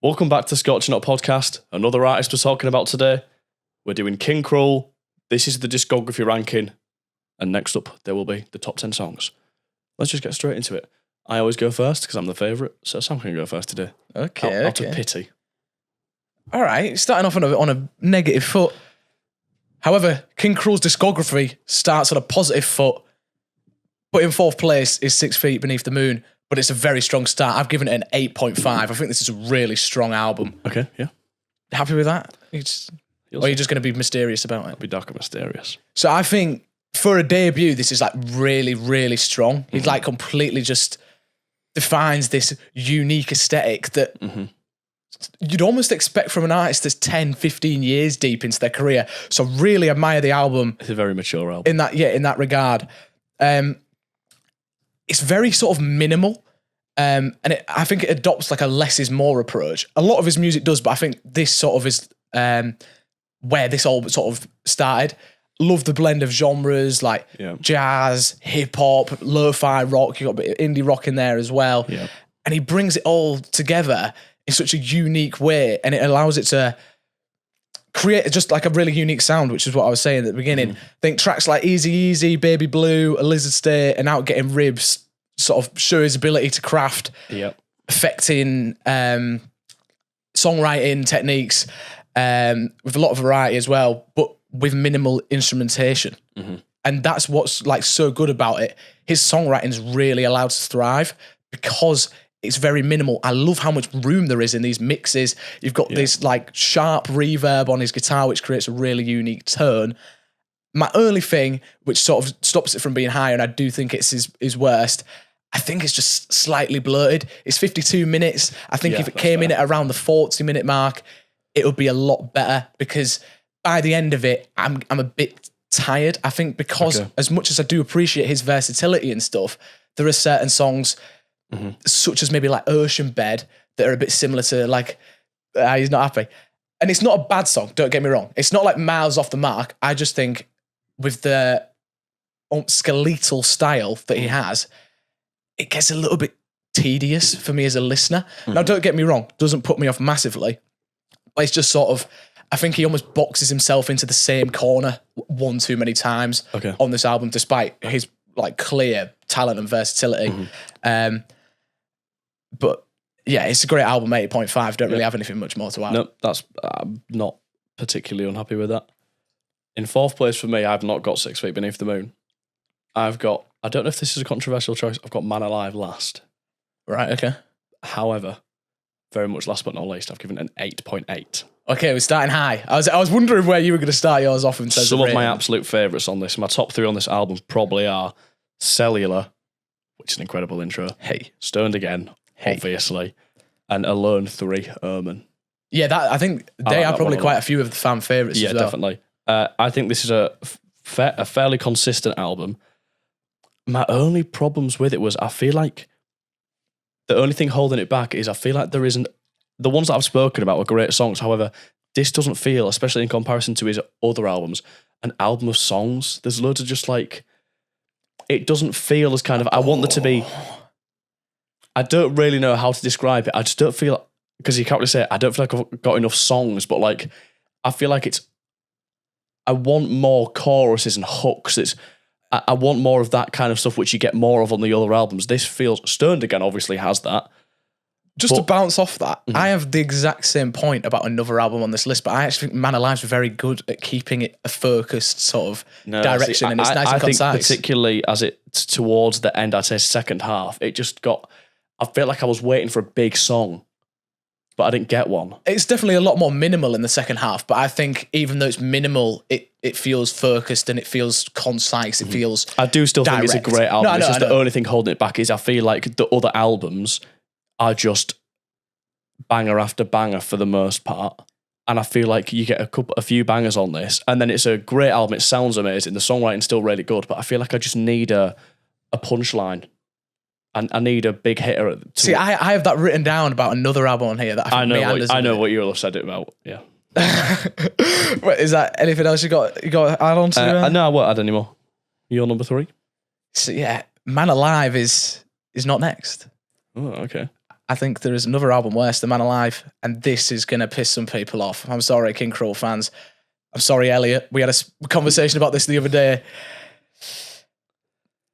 Welcome back to Scorching Up Podcast. Another artist we're talking about today. We're doing King Krule. This is the discography ranking. And next up, there will be the top 10 songs. Let's just get straight into it. I always go first because I'm the favourite, so Sam can go first today. Okay. Out of pity. All right, starting off on a negative foot. However, King Krule's discography starts on a positive foot. But in fourth place is 6 Feet Beneath the Moon. But it's a very strong start. I've given it an 8.5. I think this is a really strong album. Okay, yeah. Happy with that? Or are you just going to be mysterious about it? I'll be dark and mysterious. So I think for a debut, this is like really, really strong. He's like completely just defines this unique aesthetic that you'd almost expect from an artist that's 10, 15 years deep into their career. So really admire the album. It's a very mature album. In that regard. It's very sort of minimal. I think it adopts like a less is more approach. A lot of his music does, but I think this sort of is where this all sort of started. Love the blend of genres like jazz, hip hop, lo-fi rock. You got a bit of indie rock in there as well. Yeah. And he brings it all together in such a unique way, and it allows it to create just like a really unique sound, which is what I was saying at the beginning. I think tracks like Easy Easy, Baby Blue, A Lizard State, and Out Getting Ribs sort of show his ability to craft affecting songwriting techniques with a lot of variety as well, but with minimal instrumentation. And that's what's like so good about it. His songwriting's really allowed to thrive because it's very minimal. I love how much room there is in these mixes. You've got this like sharp reverb on his guitar, which creates a really unique tone. My only thing, which sort of stops it from being higher, and I do think it's his worst, I think it's just slightly blurted. It's 52 minutes. I think if it came in at around the 40-minute mark, it would be a lot better because by the end of it, I'm a bit tired. I think because as much as I do appreciate his versatility and stuff, there are certain songs such as maybe like Ocean Bed that are a bit similar to like He's Not Happy. And it's not a bad song, don't get me wrong. It's not like miles off the mark. I just think with the skeletal style that he has, it gets a little bit tedious for me as a listener. Now, don't get me wrong, doesn't put me off massively, but it's just sort of, I think he almost boxes himself into the same corner one too many times on this album, despite his like clear talent and versatility. But yeah, it's a great album, 8.5. Don't really have anything much more to add. No, I'm not particularly unhappy with that. In fourth place for me, I've not got 6 Feet Beneath the Moon. I've got, I don't know if this is a controversial choice, I've got Man Alive last. Right, okay. However, very much last but not least, I've given it an 8.8. Okay, we're starting high. I was wondering where you were going to start yours off in terms of some of my rating. absolute favourites on this, my top 3 on this album probably are Cellular, which is an incredible intro. Hey. Stoned Again, obviously. And Alone 3, Erman. Yeah, that I think they are probably quite a few of the fan favourites as well. Yeah, definitely. I think this is a fairly consistent album. My only problems with it was I feel like the only thing holding it back is I feel like there isn't... The ones that I've spoken about are great songs. However, this doesn't feel, especially in comparison to his other albums, an album of songs. There's loads of just like... It doesn't feel as kind of... I want there to be... I don't really know how to describe it. I just don't feel... Because you can't really say it, I don't feel like I've got enough songs, but like, I feel like it's... I want more choruses and hooks. I want more of that kind of stuff, which you get more of on the other albums. This feels... Stoned Again obviously has that. Just to bounce off that, I have the exact same point about another album on this list, but I actually think Man Alive's very good at keeping it a focused sort of direction, and it's nice and concise. I think particularly as it's towards the end, I'd say second half, it just got... I felt like I was waiting for a big song, but I didn't get one. It's definitely a lot more minimal in the second half, but I think even though it's minimal, it feels focused and it feels concise. It feels I do still direct. think it's a great album. It's just the only thing holding it back is I feel like the other albums are just banger after banger for the most part. And I feel like you get a few bangers on this, and then it's a great album. It sounds amazing. The songwriting's still really good, but I feel like I just need a punchline. And I need a big hitter. See, I have that written down about another album on here that I think I know what you'll have said it about. Yeah. Wait, is that anything else you got to add on to? No, I won't add anymore. You're number 3. So yeah, Man Alive is not next. Oh, okay. I think there is another album worse than Man Alive, and this is going to piss some people off. I'm sorry, King Krule fans. I'm sorry, Elliot. We had a conversation about this the other day.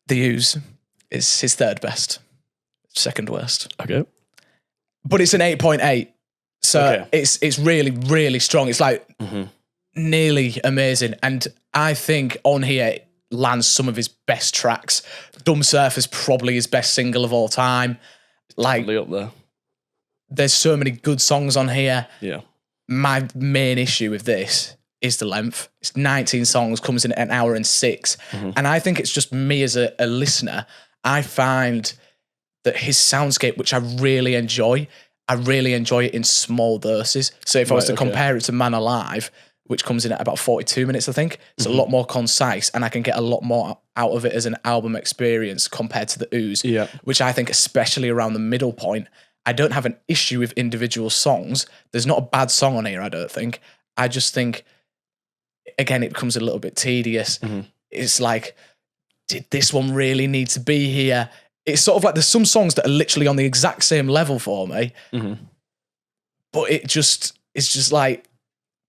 The Ooze is his third best, second worst. Okay. But it's an 8.8. So Okay. it's really, really strong. It's like nearly amazing. And I think on here it lands some of his best tracks. Dumb Surf is probably his best single of all time. Like, Probably up there. there's so many good songs on here. Yeah. My main issue with this is the length. It's 19 songs, comes in at 1 hour and 6. And I think it's just me as a listener. I find that his soundscape, which I really enjoy it in small doses. So if I was to compare it to Man Alive, which comes in at about 42 minutes, I think, it's a lot more concise, and I can get a lot more out of it as an album experience compared to the Ooze, which I think, especially around the middle point, I don't have an issue with individual songs. There's not a bad song on here, I don't think. I just think, again, it becomes a little bit tedious. It's like, did this one really need to be here? It's sort of like there's some songs that are literally on the exact same level for me, but it's just like,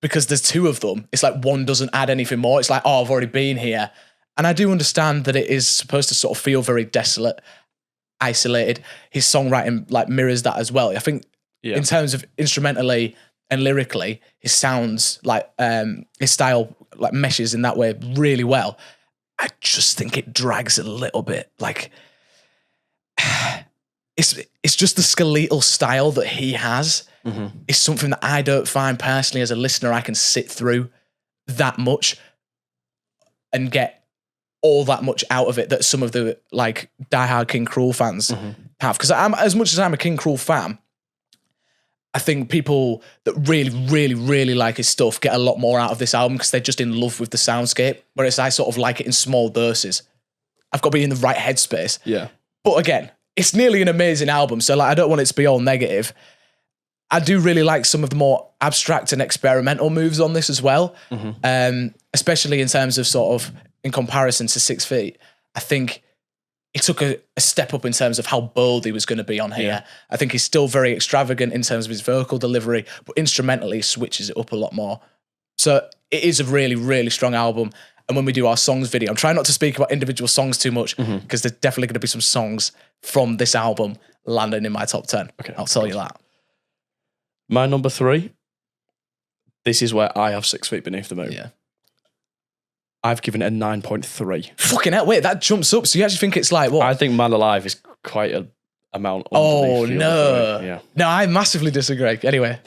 because there's 2 of them, it's like one doesn't add anything more. It's like, oh, I've already been here. And I do understand that it is supposed to sort of feel very desolate, isolated. His songwriting like mirrors that as well. I think in terms of instrumentally and lyrically, his sounds, like his style, like meshes in that way really well. I just think it drags a little bit. Like, it's just the skeletal style that he has. Is something that I don't find personally as a listener I can sit through that much and get all that much out of it that some of the like diehard King Krule fans have. Because as much as I'm a King Krule fan, I think people that really, really, really like his stuff get a lot more out of this album because they're just in love with the soundscape, whereas I sort of like it in small doses. I've got to be in the right headspace. Yeah. But again, it's nearly an amazing album, so like I don't want it to be all negative. I do really like some of the more abstract and experimental moves on this as well, especially in terms of sort of in comparison to 6 Feet. I think he took a step up in terms of how bold he was going to be on here. Yeah. I think he's still very extravagant in terms of his vocal delivery, but instrumentally switches it up a lot more. So it is a really, really strong album. And when we do our songs video, I'm trying not to speak about individual songs too much because there's definitely going to be some songs from this album landing in my top 10. Okay, I'll tell you that. My number 3, this is where I have 6 Feet Beneath the Moon. Yeah. I've given it a 9.3. Fucking hell, wait, that jumps up. So you actually think it's like what? I think Man Alive is quite an amount Oh, underneath the no. other 3. Yeah. No, I massively disagree. Anyway.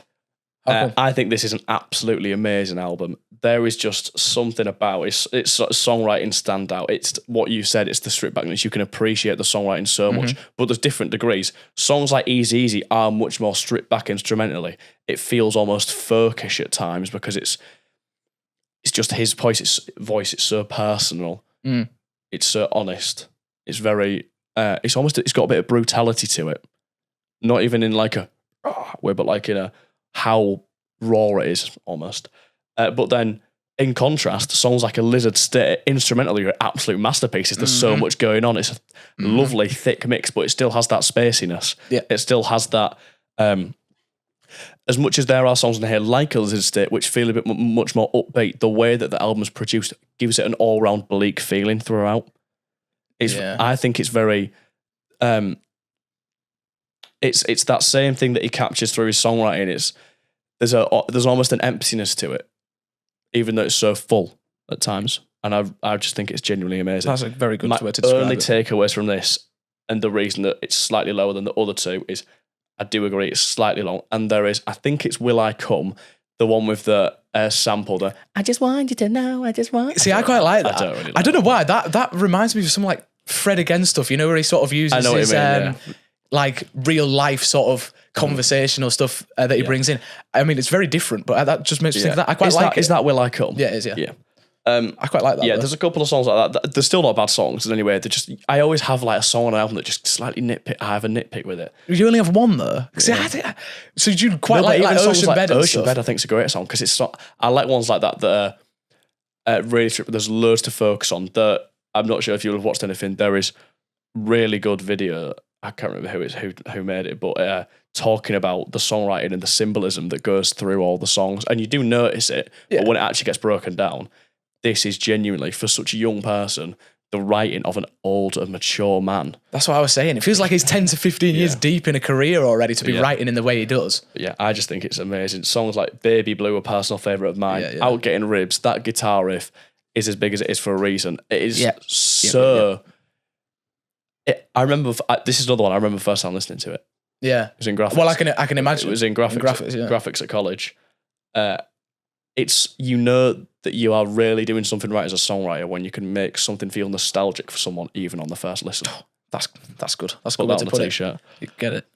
I think this is an absolutely amazing album. There is just something about its sort of songwriting stand out. It's what you said, it's the stripped backness. You can appreciate the songwriting so much, but there's different degrees. Songs like Easy Easy are much more stripped back instrumentally. It feels almost folkish at times because it's just his voice. It's so personal. It's so honest. It's very. It's got a bit of brutality to it. Not even in like a way, but like in a how raw it is almost. But then in contrast, songs like A Lizard State instrumentally are absolute masterpieces. There's so much going on. It's a lovely thick mix, but it still has that spaciness. Yeah. It still has that. As much as there are songs in here like A Lizard State, which feel a bit much more upbeat, the way that the album's produced gives it an all-round bleak feeling throughout. I think it's very. It's that same thing that he captures through his songwriting. There's almost an emptiness to it, even though it's so full at times. And I just think it's genuinely amazing. That's a very good way to My describe only it. takeaways from this, and the reason that it's slightly lower than the other 2, is I do agree it's slightly long. And I think it's Will I Come, the one with the sample, I just want you to know, I just want. See, I quite like that. I don't really like I don't know why. That reminds me of some like Fred Again stuff, you know, where he sort of uses I know what his you mean, like real life sort of conversational stuff that he brings in. I mean, it's very different, but that just makes me think of that. I quite like it. Is that Will I Come? Yeah, it is, yeah. Yeah. I quite like that. Yeah, though. there's a couple of songs like that. They're still not bad songs anyway. I always have like a song on an album that just slightly I have a nitpick with it. You only have one though. See, so you quite like songs Ocean Bed and Ocean stuff. Bed, I think, is a great song because it's not. I like ones like that are really stripped. There's loads to focus on. I'm not sure if you'll have watched anything. There is really good video I can't remember who made it, but talking about the songwriting and the symbolism that goes through all the songs, and you do notice it, Yeah. but when it actually gets broken down, this is genuinely, for such a young person, the writing of an old and mature man. That's what I was saying. It feels like he's 10 to 15 years deep in a career already to be writing in the way he does. But yeah, I just think it's amazing. Songs like Baby Blue, a personal favourite of mine, Yeah. Out Getting Ribs, that guitar riff is as big as it is for a reason. It is I remember, this is another one, I remember the first time listening to it. Yeah. It was in graphics. Well, I can imagine. It was in graphics, graphics at college. It's, you know that you are really doing something right as a songwriter when you can make something feel nostalgic for someone even on the first listen. That's good. That's a Put good way that to on put a it. t-shirt. You get it.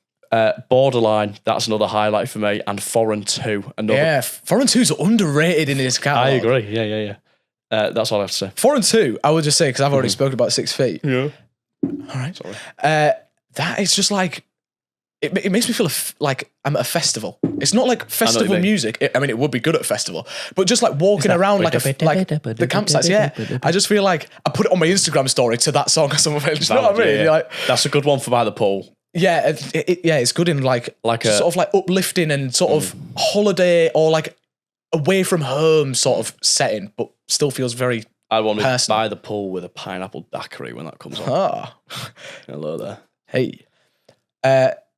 Borderline, that's another highlight for me. And Foreign 2, another. Yeah, Foreign 2's underrated in his catalogue. I agree. Yeah. That's all I have to say. Foreign 2, I would just say, because I've already spoken about 6 Feet. Yeah. All right. Sorry. That is just like, it makes me feel like I'm at a festival. It's not like festival music. I mean, it would be good at a festival, but just like walking around like the campsites. Yeah, I just feel like I put it on my Instagram story to that song or something. Do you know what I mean? Yeah. Like, that's a good one for by the pool. Yeah, it's good in like a sort of like uplifting and sort of holiday or like away from home sort of setting, but still feels very. I want to personal. by the pool with a pineapple daiquiri when that comes on. Ah, Hello there. hey,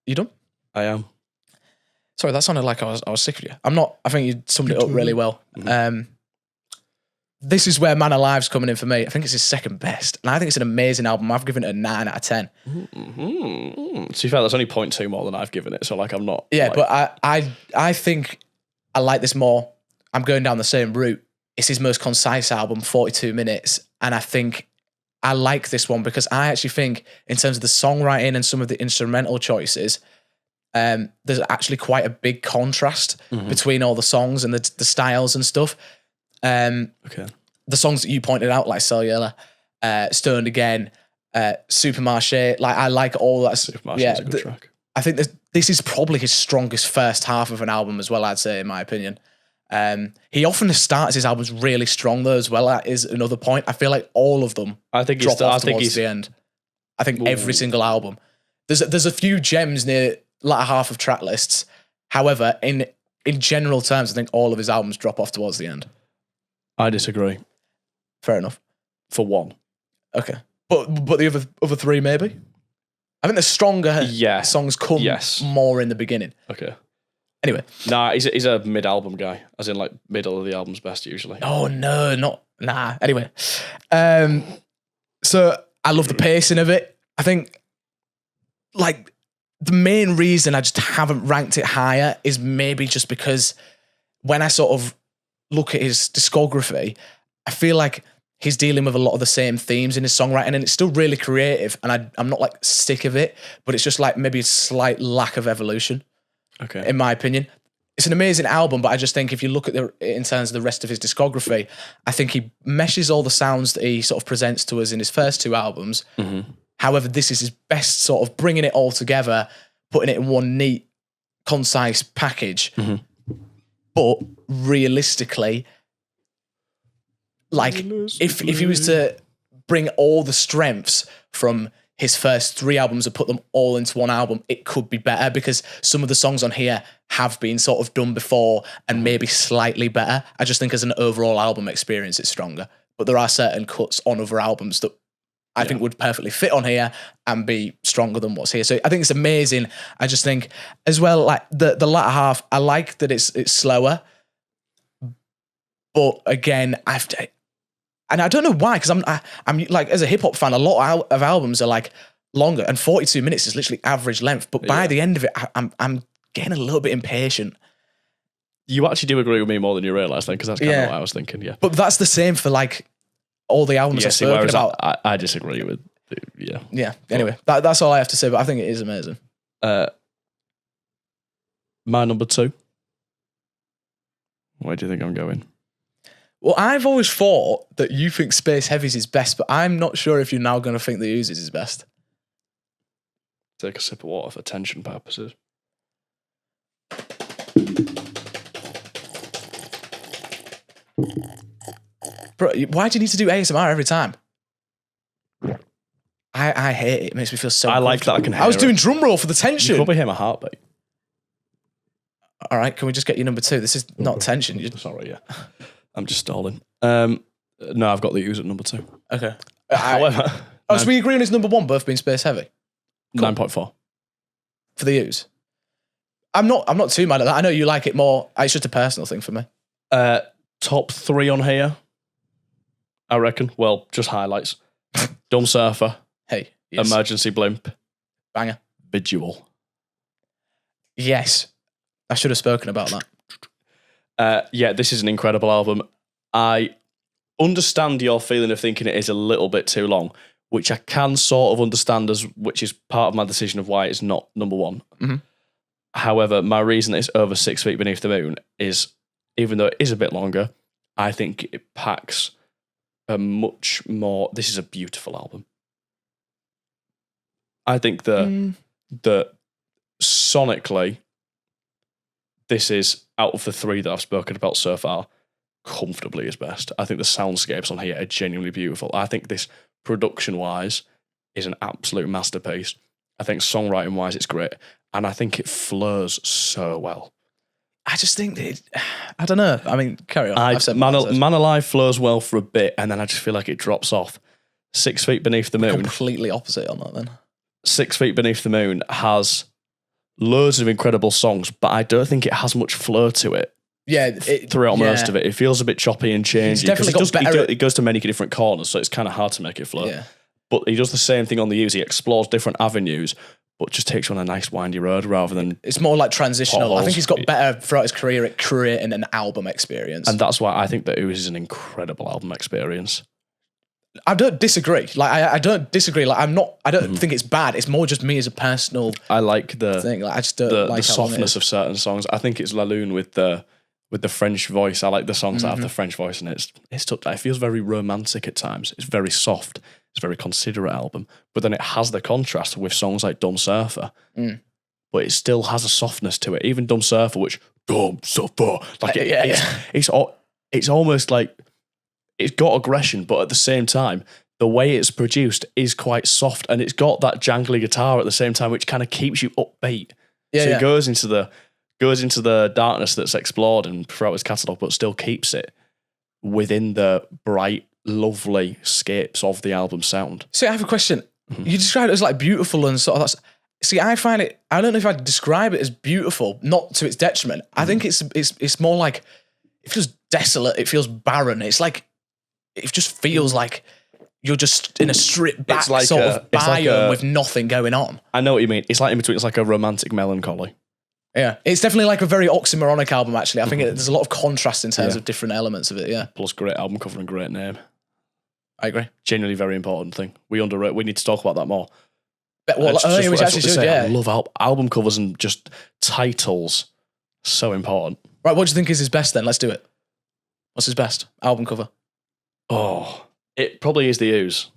you done? I am. Sorry, that sounded like I was sick of you. I'm not. I think you summed it up really well. This is where Man Alive's coming in for me. I think it's his second best, and I think it's an amazing album. I've given it a 9 out of 10. To be fair, that's only 0.2 more than I've given it, so like I'm not. Yeah, like, but I think I like this more. I'm going down the same route. It's his most concise album, 42 minutes, and I think I like this one because I actually think in terms of the songwriting and some of the instrumental choices, there's actually quite a big contrast between all the songs and the styles and stuff. okay. The songs that you pointed out, like Cellular, Stoned Again, Supermarché, like I like all that. Supermarché is a good track. I think this is probably his strongest first half of an album as well, I'd say, in my opinion. He often starts his albums really strong though as well. That is another point. I feel like all of them drop off towards the end. I think every single album. There's a few gems near latter half of track lists. However, in general terms, I think all of his albums drop off towards the end. I disagree. Fair enough. For one. Okay. But the other three maybe? I think the stronger songs come more in the beginning. Okay. Anyway. Nah, he's a mid-album guy, as in like middle of the album's best usually. Oh no, nah. Anyway. So I love the pacing of it. I think like the main reason I just haven't ranked it higher is maybe just because when I sort of look at his discography, I feel like he's dealing with a lot of the same themes in his songwriting and it's still really creative and I'm not like sick of it, but it's just like maybe a slight lack of evolution. Okay. In my opinion. It's an amazing album, but I just think if you look at it in terms of the rest of his discography, I think he meshes all the sounds that he sort of presents to us in his first two albums. Mm-hmm. However, this is his best sort of bringing it all together, putting it in one neat, concise package. Mm-hmm. But realistically, like if he was to bring all the strengths from his first three albums and put them all into one album, it could be better because some of the songs on here have been sort of done before and maybe slightly better. I just think as an overall album experience, it's stronger. But there are certain cuts on other albums that I think would perfectly fit on here and be stronger than what's here. So I think it's amazing. I just think as well, like the latter half, I like that it's slower. But again, and I don't know why, because I'm like, as a hip hop fan, a lot of albums are like longer, and 42 minutes is literally average length. But by the end of it, I'm getting a little bit impatient. You actually do agree with me more than you realise then, because that's kind of what I was thinking, yeah. But that's the same for like all the albums I've spoken about. I disagree with, yeah. Yeah, anyway, that's all I have to say, but I think it is amazing. My number 2. Where do you think I'm going? Well, I've always thought that you think Space Heavy's his best, but I'm not sure if you're now going to think that Uzi's his best. Take a sip of water for tension purposes. Bro, why do you need to do ASMR every time? I I hate it. It makes me feel so I like that I can hear I was doing it. drum roll for the You tension. can probably hear my heartbeat. All right, can we just get you number 2? This is not tension. Sorry, yeah. I'm just stalling. No, I've got the use at number 2. Okay. However, So we agree on his number 1, both being space heavy 9.4. for the use. I'm not too mad at that. I know you like it more. It's just a personal thing for me. Top 3 on here, I reckon. Well, just highlights. Dumb Surfer, Hey, yes. Emergency Blimp, Banger. Visual. Yes. I should have spoken about that. Yeah, this is an incredible album. I understand your feeling of thinking it is a little bit too long, which I can sort of understand, which is part of my decision of why it's not number 1. Mhm. However, my reason that it's over 6 Feet Beneath the Moon is, even though it is a bit longer, I think it packs a much more. This is a beautiful album. I think the sonically, this is, out of the 3 that I've spoken about so far, comfortably his best. I think the soundscapes on here are genuinely beautiful. I think this, production-wise, is an absolute masterpiece. I think songwriting-wise, it's great. And I think it flows so well. I just think I don't know. I mean, carry on. I've said Man, what I said. Man Alive flows well for a bit, and then I just feel like it drops off. 6 Feet Beneath the Moon. Completely opposite on that then. 6 Feet Beneath the Moon has loads of incredible songs, but I don't think it has much flow to it. Yeah, Throughout most of it, it feels a bit choppy and changey. It's definitely got better. It goes to many different corners, so it's kind of hard to make it flow. Yeah. But he does the same thing on the use. He explores different avenues, but just takes you on a nice windy road rather than. It's more like transitional. potholes. I think he's got better throughout his career at creating an album experience. And that's why I think that Ooze is an incredible album experience. I don't disagree. Like I don't disagree. Like I don't think it's bad. It's more just me as a personal I like the thing. Like I just don't like the how long it softness is. of certain songs. I think it's La Lune with the French voice. I like the songs that have the French voice, and it feels very romantic at times. It's very soft. It's a very considerate album, but then it has the contrast with songs like Dumb Surfer. But it still has a softness to it. Even Dumb Surfer, which Dumb Surfer, like it's almost like it's got aggression, but at the same time, the way it's produced is quite soft, and it's got that jangly guitar at the same time, which kind of keeps you upbeat. It goes into the darkness that's explored and throughout his catalogue, but still keeps it within the bright, lovely scapes of the album sound. See, I have a question. You described it as like beautiful and sort of that's. See, I find it. I don't know if I'd describe it as beautiful, not to its detriment. I think it's more like it feels desolate. It feels barren. It's like it just feels like you're just in a stripped back like sort of biome with nothing going on. I know what you mean. It's like in between. It's like a romantic melancholy. Yeah, it's definitely like a very oxymoronic album. Actually, I think there's a lot of contrast in terms of different elements of it. Yeah, Plus, great album cover and great name. I agree. Genuinely very important thing. We underrate. We need to talk about that more. But, well, It's just which what actually they should, say. yeah. I love album covers and just titles. So important. Right, what do you think is his best then? Let's do it. What's his best album cover? Oh, it probably is the Ooze.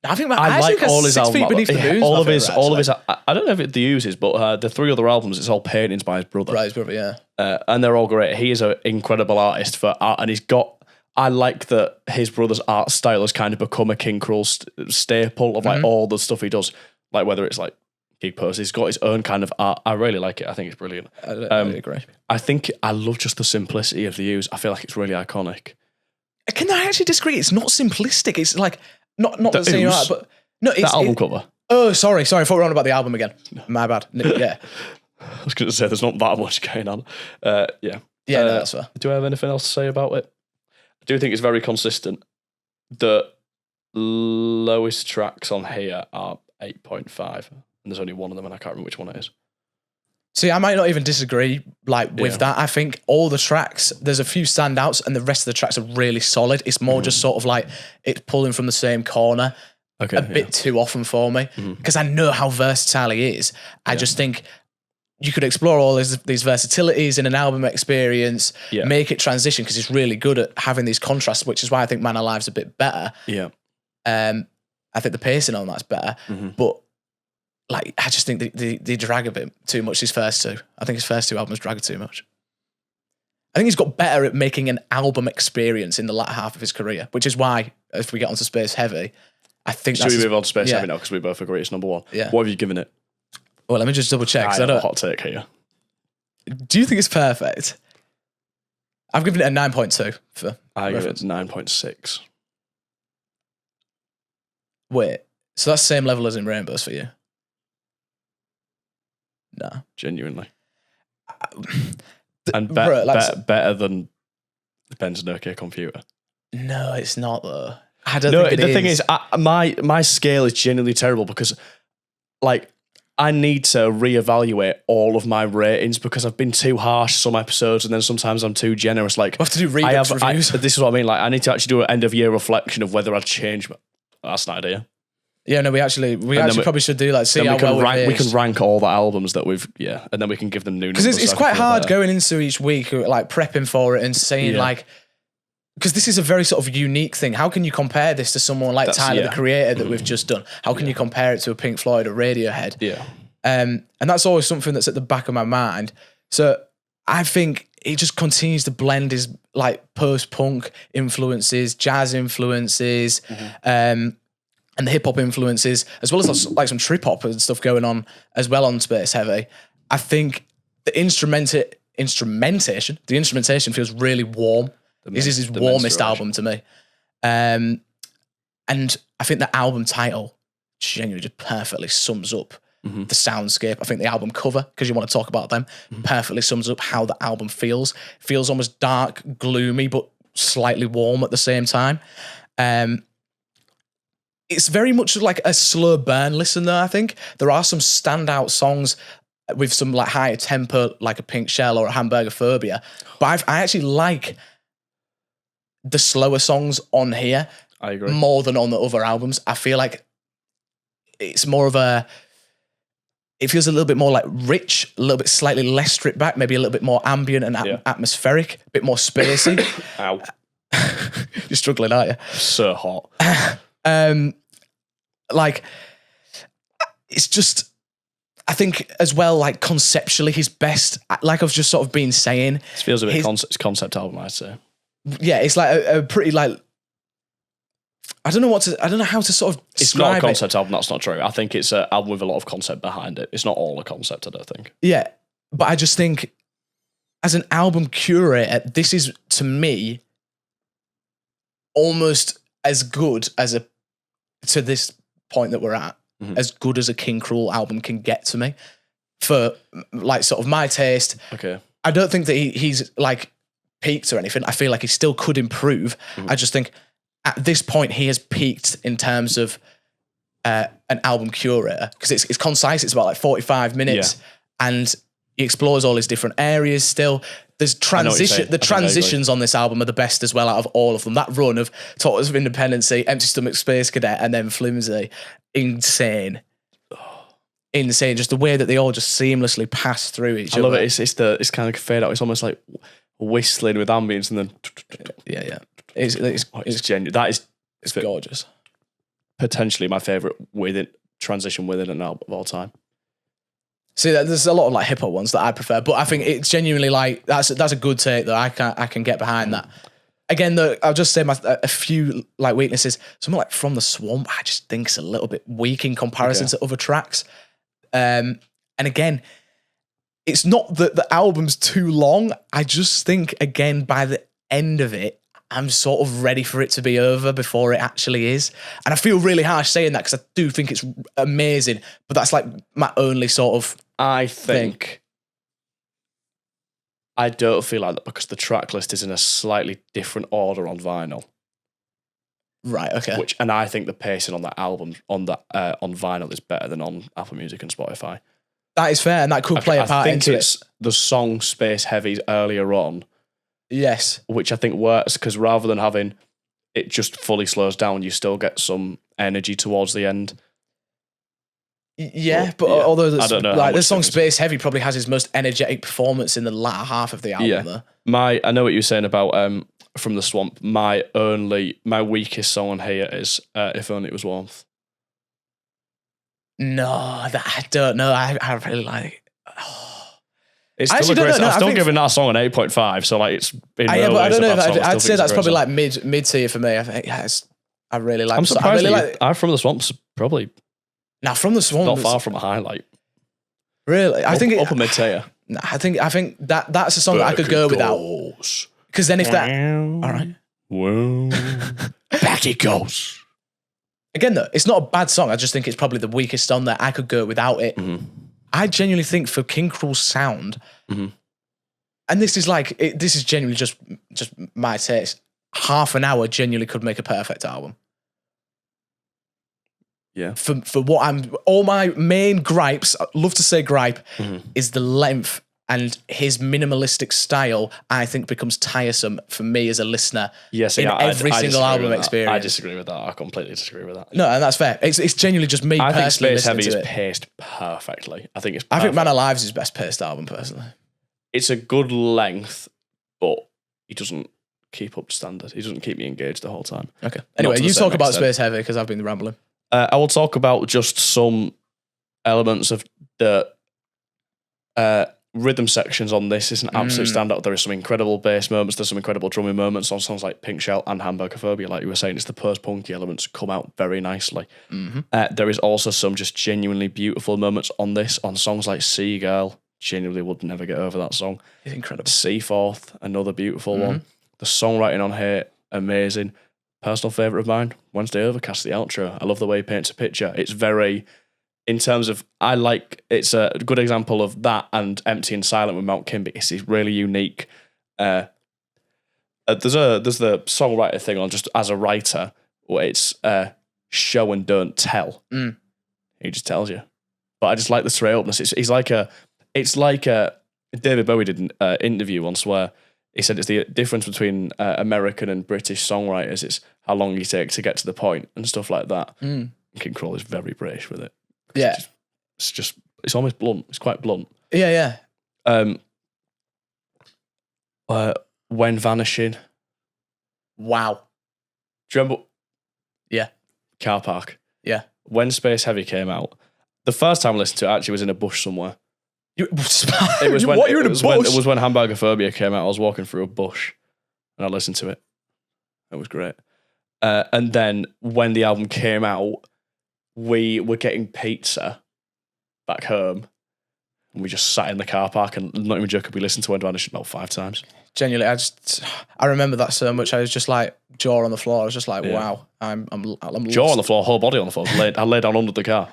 I think I like all his 6 Feet albums. Beneath the Moon's All my of his. favourite, I don't know if it the Ooze is, but the 3 other albums, it's all paintings by his brother. right, his brother, yeah. And they're all great. He is an incredible artist for art, and he's got. I like that his brother's art style has kind of become a King Krule staple of like all the stuff he does, like whether it's like gig posts. He's got his own kind of art. I really like it. I think it's brilliant. I agree. I think I love just the simplicity of the Ooze. I feel like it's really iconic. Can I actually disagree? It's not simplistic. It's like not The saying you're Ooze? right, but no, it's That album cover. Oh, sorry. I thought we were on about the album again. My bad. Yeah, I was going to say there's not that much going on. Yeah. yeah, no, that's fair. Do I have anything else to say about it? I do think it's very consistent. The lowest tracks on here are 8.5, and there's only one of them, and I can't remember which one it is. See, I might not even disagree with that. I think all the tracks, there's a few standouts, and the rest of the tracks are really solid. It's more just sort of like it's pulling from the same corner a bit too often for me because I know how versatile he is. I just think you could explore all these versatilities in an album experience, make it transition because it's really good at having these contrasts, which is why I think Man Alive's a bit better. Yeah. I think the pacing on that's better, but like I just think they drag a bit too much. His first 2, I think his first 2 albums drag too much. I think he's got better at making an album experience in the latter half of his career, which is why if we get onto Space Heavy, I think Should that's we move on to Space yeah. Heavy now because we both agree it's number one? Yeah. What have you given it? Well, let me just double check. I 'Cause have I a don't. hot take here. Do you think it's perfect? I've given it a 9.2 for I give it reference. 9.6. Wait, so that's the same level as in Rainbows for you? No. Genuinely. And Bro, like- better than Ben's Nokia computer. No, it's not though. I don't No, think it the thing is, my scale is genuinely terrible because, like, I need to reevaluate all of my ratings because I've been too harsh some episodes, and then sometimes I'm too generous. Like, we'll have to do Redux reviews. This is what I mean. Like, I need to actually do an end of year reflection of whether I'd change. That's an idea. Yeah, no, we actually probably should do like see then how well we can rank all the albums that we've and then we can give them new numbers. Because it's quite hard going into each week, like prepping for it and saying like, because this is a very sort of unique thing. How can you compare this to someone like Tyler, the Creator, that we've just done? How can you compare it to a Pink Floyd or Radiohead? Yeah. And that's always something that's at the back of my mind. So I think he just continues to blend his like post-punk influences, jazz influences, and the hip hop influences, as well as like some trip hop and stuff going on as well on Space Heavy. I think the instrumentation feels really warm. This is his warmest album to me. And I think the album title genuinely just perfectly sums up the soundscape. I think the album cover, because you want to talk about them, perfectly sums up how the album feels. Feels almost dark, gloomy, but slightly warm at the same time. It's very much like a slow burn listen though, I think. There are some standout songs with some like higher tempo, like a Pink Shell or a Hamburger Phobia. But I actually like the slower songs on here. I agree. More than on the other albums. I feel like it's more of it feels a little bit more like rich, a little bit slightly less stripped back, maybe a little bit more ambient and atmospheric, a bit more spacey. Ow. You're struggling, aren't you? So hot. Like, it's just, I think as well, like conceptually, his best, like I've just sort of been saying. It feels a bit concept album, I'd say. Yeah, it's like a pretty like, I don't know how to sort of describe it. It's not a concept album, that's not true. I think it's an album with a lot of concept behind it. It's not all a concept, I don't think. Yeah, but I just think as an album curator, this is, to me, almost as good as to this point that we're at, as good as a King Krule album can get to me for like sort of my taste. Okay. I don't think that he's like peaked or anything. I feel like he still could improve. I just think at this point he has peaked in terms of an album curator because it's concise. It's about like 45 minutes and he explores all his different areas still. There's the transitions on this album are the best as well out of all of them. That run of Tortoise of Independency, Empty Stomach, Space Cadet, and then Flimsy, insane. Insane. Just the way that they all just seamlessly pass through each other. I love it. It's kind of fade out. It's almost like whistling with ambience and then yeah. It's genuine. That is it's gorgeous. Potentially my favourite transition within an album of all time. See, there's a lot of like hip hop ones that I prefer, but I think it's genuinely like that's a good take that I can get behind that. Again, though, I'll just say a few like weaknesses. Something like From the Swamp, I just think is a little bit weak in comparison to other tracks. And again, it's not that the album's too long. I just think again by the end of it, I'm sort of ready for it to be over before it actually is. And I feel really harsh saying that because I do think it's amazing, but that's like my only sort of I think I don't feel like that because the track list is in a slightly different order on vinyl. Right, okay. And I think the pacing on that album on vinyl is better than on Apple Music and Spotify. That is fair, and that could play a part into it. I think it's the song Space Heavy's earlier on. Yes. Which I think works because rather than having it just fully slows down, you still get some energy towards the end. Yeah, but although I don't know, like the song Space Heavy probably has his most energetic performance in the latter half of the album though. I know what you were saying about From the Swamp. My weakest song on here is If Only It Was Warmth. No, I don't know. I really like It's still a great song. I'm still giving that song an 8.5, so like it's been but I don't know. I'd say that's probably like mid tier for me. I think I I really like. I'm surprised. I really like. I'm From the Swamp's probably Now From the Swamp, not far from a highlight. Really, I think upper mid tier. Nah, I think that's a song that I could go without. Because then if that, all right, well, back it goes. Again though, it's not a bad song. I just think it's probably the weakest on there. I could go without it. I genuinely think for King Krule's sound, and this is like this is genuinely just my taste. Half an hour genuinely could make a perfect album. Yeah. For what all my main gripes, I love to say gripe, is the length and his minimalistic style. I think becomes tiresome for me as a listener. Yes, in every single album experience. I disagree with that. I completely disagree with that. No, and that's fair. It's genuinely just me. I think personally Space Heavy is to it. paced perfectly. I think it's. I think Man Alive's his best paced album personally. It's a good length, but he doesn't keep up to standard. He doesn't keep me engaged the whole time. Okay. Anyway, you talk about Space Heavy because I've been rambling. I will talk about just some elements of the rhythm sections on this. It's an absolute standout. There is some incredible bass moments. There's some incredible drumming moments on songs like Pink Shell and Hamburger Phobia. Like you were saying, it's the post-punky elements come out very nicely. There is also some just genuinely beautiful moments on this, on songs like Seagull. Genuinely would never get over that song. It's incredible. Seaforth, another beautiful one. The songwriting on here, amazing. Personal favourite of mine, Wednesday Overcast, the outro. I love the way he paints a picture. It's very, in terms of, it's a good example of that and Empty and Silent with Mount Kimby. It's really unique. There's the songwriter thing on just as a writer, where it's show and don't tell. He just tells you. But I just like the straight upness. It's like David Bowie did an interview once where he said it's the difference between American and British songwriters. It's how long you take to get to the point and stuff like that. King Krule is very British with it. Yeah. It's almost blunt. It's quite blunt. Yeah. When Vanishing. Wow. Do you remember? Yeah. Car Park. Yeah. When Space Heavy came out, the first time I listened to it actually was in a bush somewhere. It was when Hamburger Phobia came out. I was walking through a bush and I listened to it. It was great. And then when the album came out, we were getting pizza back home and we just sat in the car park and not even joking, we listened to When Vanishing about 5 times. Genuinely, I remember that so much. I was just like jaw on the floor. I was just like, wow, I'm jaw on the floor, whole body on the floor. I laid down under the car.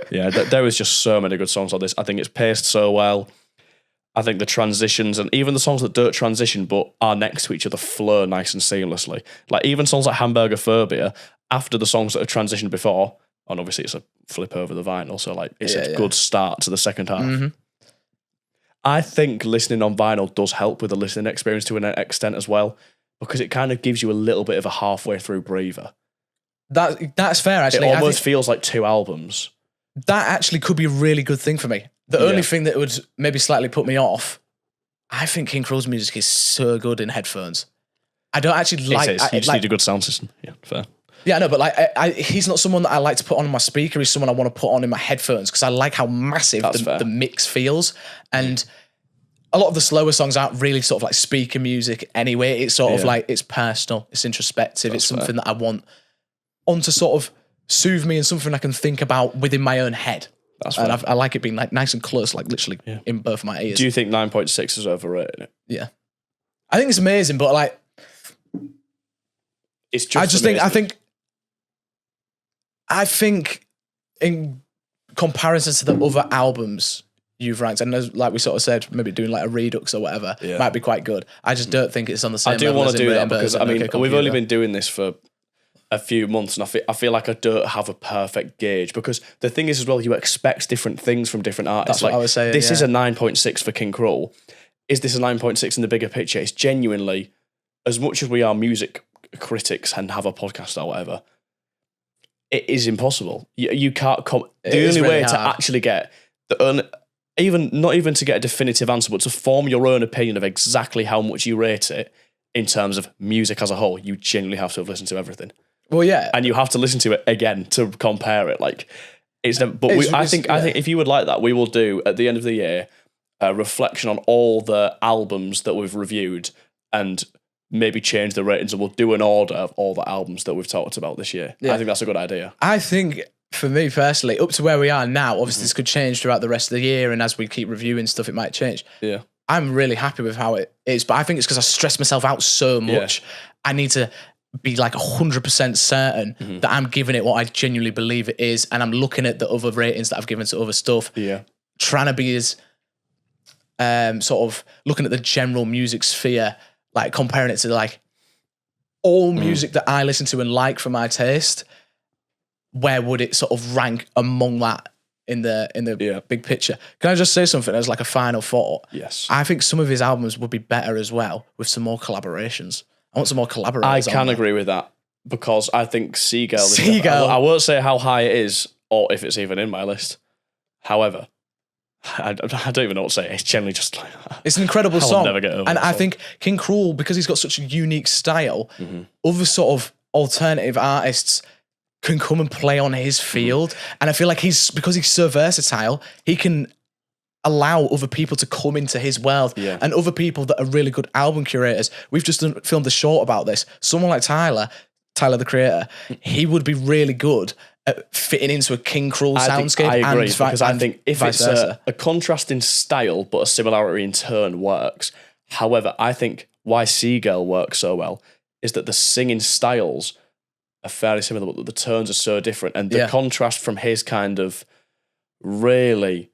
Yeah, there was just so many good songs on this. I think it's paced so well. I think the transitions and even the songs that don't transition but are next to each other flow nice and seamlessly. Like even songs like Hamburger Phobia, after the songs that have transitioned before, and obviously it's a flip over the vinyl, so like it's a good start to the second half. I think listening on vinyl does help with the listening experience to an extent as well, because it kind of gives you a little bit of a halfway through breather. That's fair, actually. It almost feels like 2 albums. That actually could be a really good thing for me. The only thing that would maybe slightly put me off, I think King Krule's music is so good in headphones. I don't actually like... You just need a good sound system. Yeah, fair. Yeah, no, but like he's not someone that I like to put on my speaker. He's someone I want to put on in my headphones because I like how massive the mix feels. And a lot of the slower songs aren't really sort of like speaker music anyway. It's sort of like, it's personal, it's introspective, it's something that I want on to sort of soothe me and something I can think about within my own head. And I like it being like nice and close, like literally in both my ears. Do you think 9.6 is overrated? Yeah. I think it's amazing, but like... It's just I think in comparison to the other albums you've ranked, and like we sort of said, maybe doing like a redux or whatever might be quite good. I just don't think it's on the same level. I do want to do that because, I mean, we've only been doing this for a few months and I feel like I don't have a perfect gauge, because the thing is as well, you expect different things from different artists. That's what I was saying. This is a 9.6 for King Krule. Is this a 9.6 in the bigger picture? It's genuinely, as much as we are music critics and have a podcast or whatever, it is impossible. You can't the only way to actually get not even to get a definitive answer, but to form your own opinion of exactly how much you rate it in terms of music as a whole, you genuinely have to have listened to everything. Well, yeah, and you have to listen to it again to compare it. Like it's never, but I think if you would like that, we will do at the end of the year a reflection on all the albums that we've reviewed and maybe change the ratings and we'll do an order of all the albums that we've talked about this year. Yeah. I think that's a good idea. I think, for me personally, up to where we are now, obviously this could change throughout the rest of the year, and as we keep reviewing stuff, it might change. Yeah. I'm really happy with how it is, but I think it's because I stress myself out so much. I need to be like 100% certain that I'm giving it what I genuinely believe it is, and I'm looking at the other ratings that I've given to other stuff. Yeah. Trying to be as sort of looking at the general music sphere, like comparing it to like all music that I listen to and like for my taste. Where would it sort of rank among that in the big picture? Can I just say something as like a final thought? Yes. I think some of his albums would be better as well with some more collaborations. I want some more collaborators. I can agree with that because I think Seagull. Seagull. I won't say how high it is or if it's even in my list. However, I don't even know what to say. It's generally just like it's an incredible song. Never get over and I song. think King Krule, because he's got such a unique style, other sort of alternative artists can come and play on his field. And I feel like because he's so versatile, he can allow other people to come into his world and other people that are really good album curators. We've just filmed a short about this. Someone like Tyler the Creator, he would be really good at fitting into a King Krule soundscape. I agree, because I think if vice it's versa. a contrast in style but a similarity in tone works. However, I think why Seagull works so well is that the singing styles are fairly similar, but the tones are so different. And the contrast from his kind of really,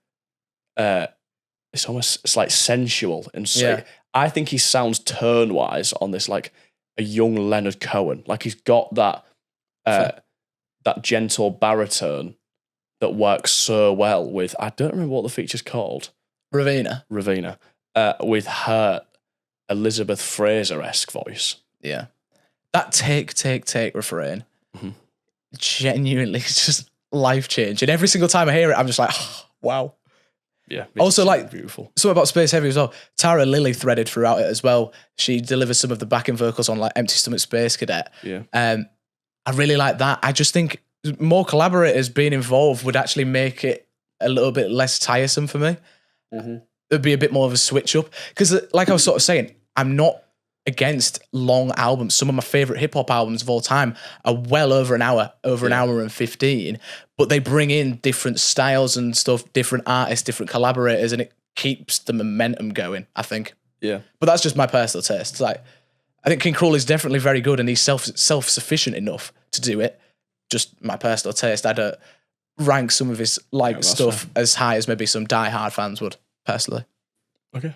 it's like sensual. And so I think he sounds tone-wise on this like a young Leonard Cohen. Like he's got that that gentle baritone that works so well with, I don't remember what the feature's called. Raveena. With her Elizabeth Fraser-esque voice. Yeah. That take refrain, genuinely, it's just life-changing. Every single time I hear it, I'm just like, oh, wow. Yeah. Also, like, beautiful. Something about Space Heavy as well. Tara Lilly threaded throughout it as well. She delivers some of the backing vocals on like Empty Stomach Space Cadet. Yeah. I really like that. I just think more collaborators being involved would actually make it a little bit less tiresome for me. There'd be a bit more of a switch up. Because like I was sort of saying, I'm not against long albums. Some of my favorite hip hop albums of all time are well over an hour, an hour and 15, but they bring in different styles and stuff, different artists, different collaborators, and it keeps the momentum going, I think. Yeah. But that's just my personal taste. Like, I think King Krule is definitely very good and he's self-sufficient enough to do it. Just my personal taste. I don't rank some of his stuff as high as maybe some die-hard fans would, personally. Okay.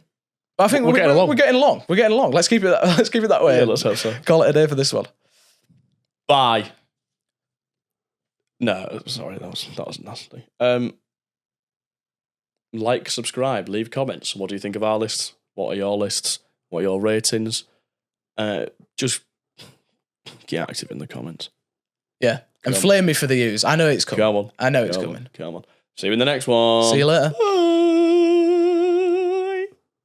But I think we're getting along. We're getting along. Let's keep it that way. Yeah, let's hope so. Call it a day for this one. Bye. No, sorry, that was nasty. Like, subscribe, leave comments. What do you think of our lists? What are your lists? What are your ratings? Just get active in the comments. Yeah. And flame me for the use. I know it's coming. Come on. I know it's coming. Come on. See you in the next one. See you later. Bye.